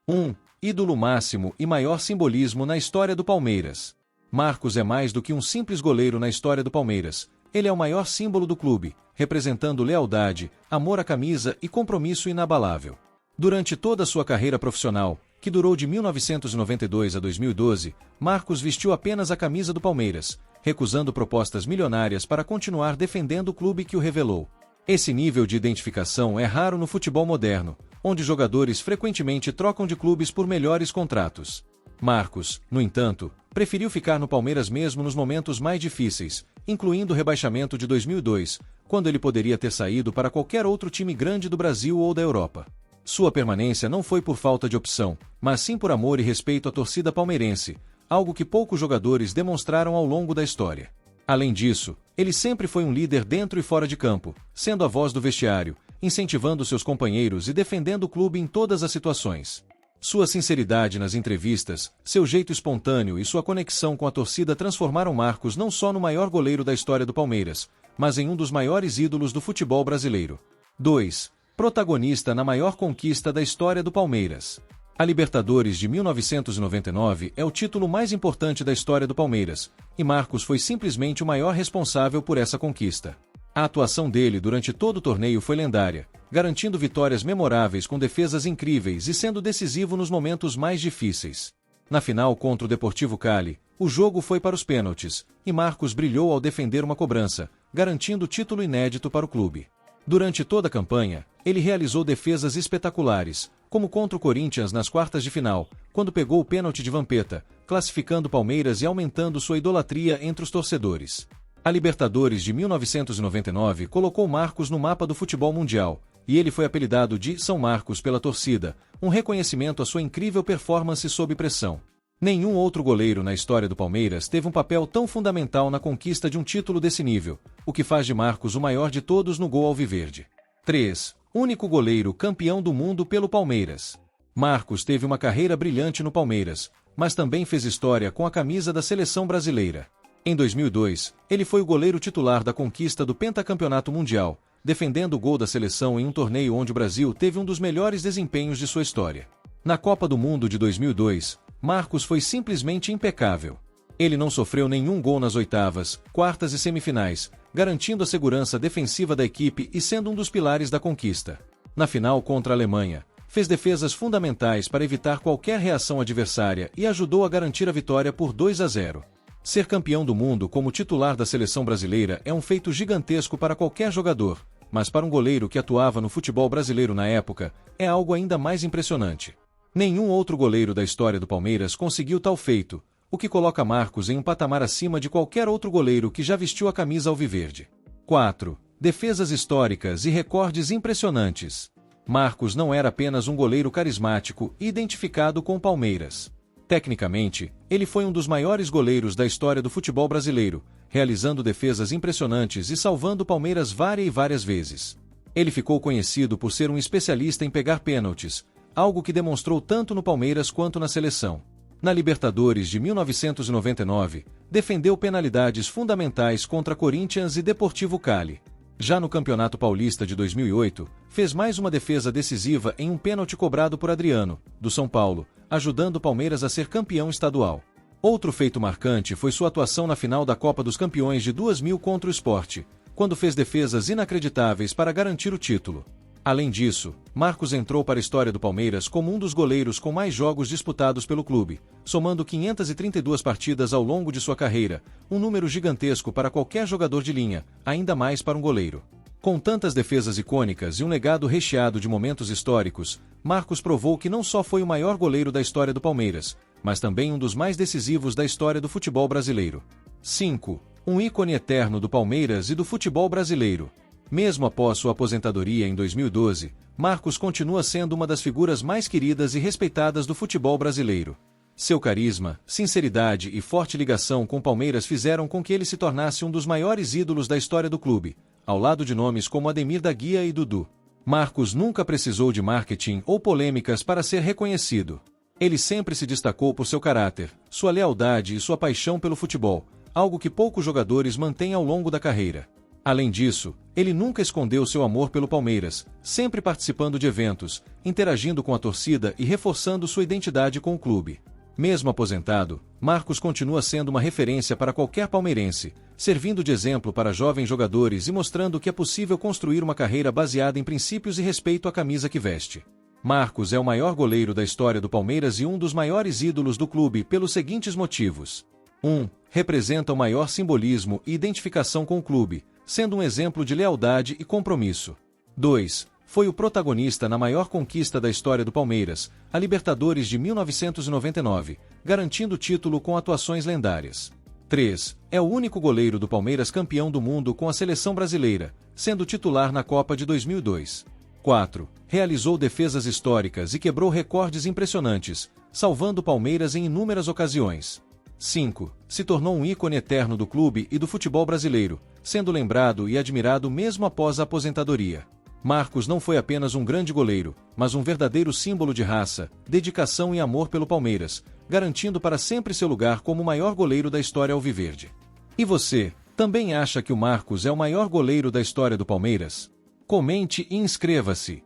1. Ídolo máximo e maior simbolismo na história do Palmeiras. Marcos é mais do que um simples goleiro na história do Palmeiras. Ele é o maior símbolo do clube, representando lealdade, amor à camisa e compromisso inabalável. Durante toda a sua carreira profissional, que durou de 1992 a 2012, Marcos vestiu apenas a camisa do Palmeiras, recusando propostas milionárias para continuar defendendo o clube que o revelou. Esse nível de identificação é raro no futebol moderno, onde jogadores frequentemente trocam de clubes por melhores contratos. Marcos, no entanto, preferiu ficar no Palmeiras mesmo nos momentos mais difíceis, incluindo o rebaixamento de 2002, quando ele poderia ter saído para qualquer outro time grande do Brasil ou da Europa. Sua permanência não foi por falta de opção, mas sim por amor e respeito à torcida palmeirense, algo que poucos jogadores demonstraram ao longo da história. Além disso, ele sempre foi um líder dentro e fora de campo, sendo a voz do vestiário, incentivando seus companheiros e defendendo o clube em todas as situações. Sua sinceridade nas entrevistas, seu jeito espontâneo e sua conexão com a torcida transformaram Marcos não só no maior goleiro da história do Palmeiras, mas em um dos maiores ídolos do futebol brasileiro. 2. Protagonista na maior conquista da história do Palmeiras. A Libertadores de 1999 é o título mais importante da história do Palmeiras, e Marcos foi simplesmente o maior responsável por essa conquista. A atuação dele durante todo o torneio foi lendária, garantindo vitórias memoráveis com defesas incríveis e sendo decisivo nos momentos mais difíceis. Na final contra o Deportivo Cali, o jogo foi para os pênaltis, e Marcos brilhou ao defender uma cobrança, garantindo título inédito para o clube. Durante toda a campanha, ele realizou defesas espetaculares, como contra o Corinthians nas quartas de final, quando pegou o pênalti de Vampeta, classificando o Palmeiras e aumentando sua idolatria entre os torcedores. A Libertadores de 1999 colocou Marcos no mapa do futebol mundial, e ele foi apelidado de São Marcos pela torcida, um reconhecimento à sua incrível performance sob pressão. Nenhum outro goleiro na história do Palmeiras teve um papel tão fundamental na conquista de um título desse nível, o que faz de Marcos o maior de todos no gol alviverde. 3. Único goleiro campeão do mundo pelo Palmeiras. Marcos teve uma carreira brilhante no Palmeiras, mas também fez história com a camisa da seleção brasileira. Em 2002, ele foi o goleiro titular da conquista do pentacampeonato mundial, defendendo o gol da seleção em um torneio onde o Brasil teve um dos melhores desempenhos de sua história. Na Copa do Mundo de 2002, Marcos foi simplesmente impecável. Ele não sofreu nenhum gol nas oitavas, quartas e semifinais, garantindo a segurança defensiva da equipe e sendo um dos pilares da conquista. Na final contra a Alemanha, fez defesas fundamentais para evitar qualquer reação adversária e ajudou a garantir a vitória por 2-0. Ser campeão do mundo como titular da seleção brasileira é um feito gigantesco para qualquer jogador, mas para um goleiro que atuava no futebol brasileiro na época, é algo ainda mais impressionante. Nenhum outro goleiro da história do Palmeiras conseguiu tal feito, o que coloca Marcos em um patamar acima de qualquer outro goleiro que já vestiu a camisa alviverde. 4. Defesas históricas e recordes impressionantes. Marcos não era apenas um goleiro carismático e identificado com o Palmeiras. Tecnicamente, ele foi um dos maiores goleiros da história do futebol brasileiro, realizando defesas impressionantes e salvando o Palmeiras várias vezes. Ele ficou conhecido por ser um especialista em pegar pênaltis, algo que demonstrou tanto no Palmeiras quanto na seleção. Na Libertadores de 1999, defendeu penalidades fundamentais contra Corinthians e Deportivo Cali. Já no Campeonato Paulista de 2008, fez mais uma defesa decisiva em um pênalti cobrado por Adriano, do São Paulo, ajudando o Palmeiras a ser campeão estadual. Outro feito marcante foi sua atuação na final da Copa dos Campeões de 2000 contra o Sport, quando fez defesas inacreditáveis para garantir o título. Além disso, Marcos entrou para a história do Palmeiras como um dos goleiros com mais jogos disputados pelo clube, somando 532 partidas ao longo de sua carreira, um número gigantesco para qualquer jogador de linha, ainda mais para um goleiro. Com tantas defesas icônicas e um legado recheado de momentos históricos, Marcos provou que não só foi o maior goleiro da história do Palmeiras, mas também um dos mais decisivos da história do futebol brasileiro. 5. Um ícone eterno do Palmeiras e do futebol brasileiro. Mesmo após sua aposentadoria em 2012, Marcos continua sendo uma das figuras mais queridas e respeitadas do futebol brasileiro. Seu carisma, sinceridade e forte ligação com o Palmeiras fizeram com que ele se tornasse um dos maiores ídolos da história do clube, ao lado de nomes como Ademir da Guia e Dudu. Marcos nunca precisou de marketing ou polêmicas para ser reconhecido. Ele sempre se destacou por seu caráter, sua lealdade e sua paixão pelo futebol, algo que poucos jogadores mantêm ao longo da carreira. Além disso, ele nunca escondeu seu amor pelo Palmeiras, sempre participando de eventos, interagindo com a torcida e reforçando sua identidade com o clube. Mesmo aposentado, Marcos continua sendo uma referência para qualquer palmeirense, servindo de exemplo para jovens jogadores e mostrando que é possível construir uma carreira baseada em princípios e respeito à camisa que veste. Marcos é o maior goleiro da história do Palmeiras e um dos maiores ídolos do clube pelos seguintes motivos. 1. Representa o maior simbolismo e identificação com o clube, sendo um exemplo de lealdade e compromisso. 2. Foi o protagonista na maior conquista da história do Palmeiras, a Libertadores de 1999, garantindo o título com atuações lendárias. 3. É o único goleiro do Palmeiras campeão do mundo com a seleção brasileira, sendo titular na Copa de 2002. 4. Realizou defesas históricas e quebrou recordes impressionantes, salvando o Palmeiras em inúmeras ocasiões. 5. Se tornou um ícone eterno do clube e do futebol brasileiro, sendo lembrado e admirado mesmo após a aposentadoria. Marcos não foi apenas um grande goleiro, mas um verdadeiro símbolo de raça, dedicação e amor pelo Palmeiras, garantindo para sempre seu lugar como o maior goleiro da história alviverde. E você, também acha que o Marcos é o maior goleiro da história do Palmeiras? Comente e inscreva-se!